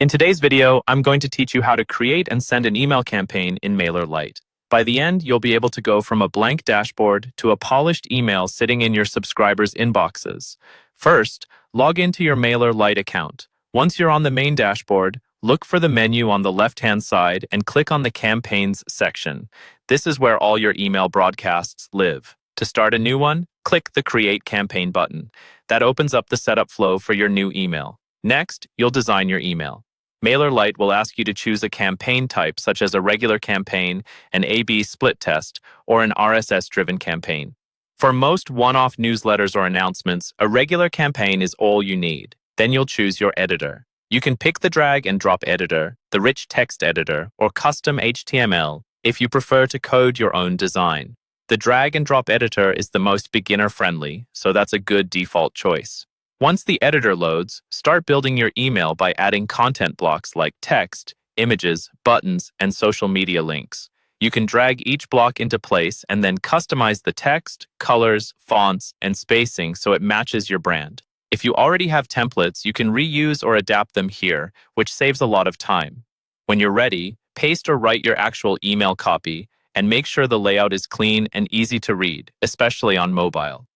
In today's video, I'm going to teach you how to create and send an email campaign in Mailerlite. By the end, you'll be able to go from a blank dashboard to a polished email sitting in your subscribers' inboxes. First, log into your Mailerlite account. Once you're on the main dashboard, look for the menu on the left-hand side and click on the Campaigns section. This is where all your email broadcasts live. To start a new one, click the Create Campaign button. That opens up the setup flow for your new email. Next, you'll design your email. Mailerlite will ask you to choose a campaign type such as a regular campaign, an A/B split test, or an RSS-driven campaign. For most one-off newsletters or announcements, a regular campaign is all you need. Then you'll choose your editor. You can pick the drag and drop editor, the rich text editor, or custom HTML if you prefer to code your own design. The drag and drop editor is the most beginner-friendly, so that's a good default choice. Once the editor loads, start building your email by adding content blocks like text, images, buttons, and social media links. You can drag each block into place and then customize the text, colors, fonts, and spacing so it matches your brand. If you already have templates, you can reuse or adapt them here, which saves a lot of time. When you're ready, paste or write your actual email copy and make sure the layout is clean and easy to read, especially on mobile.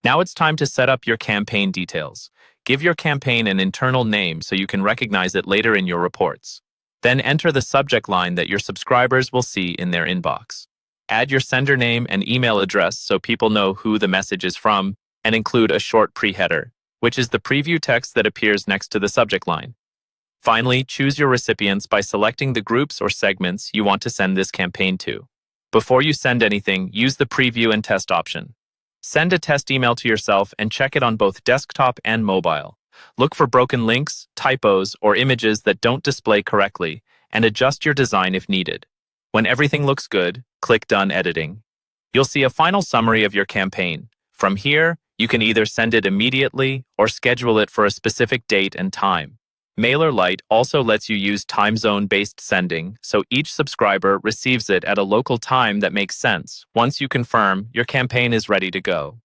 Now it's time to set up your campaign details. Give your campaign an internal name so you can recognize it later in your reports. Then enter the subject line that your subscribers will see in their inbox. Add your sender name and email address so people know who the message is from, and include a short pre-header, which is the preview text that appears next to the subject line. Finally, choose your recipients by selecting the groups or segments you want to send this campaign to. Before you send anything, use the preview and test option. Send a test email to yourself and check it on both desktop and mobile. Look for broken links, typos, or images that don't display correctly, and adjust your design if needed. When everything looks good, click Done Editing. You'll see a final summary of your campaign. From here, you can either send it immediately or schedule it for a specific date and time. Mailerlite also lets you use time zone-based sending, so each subscriber receives it at a local time that makes sense. Once you confirm, your campaign is ready to go.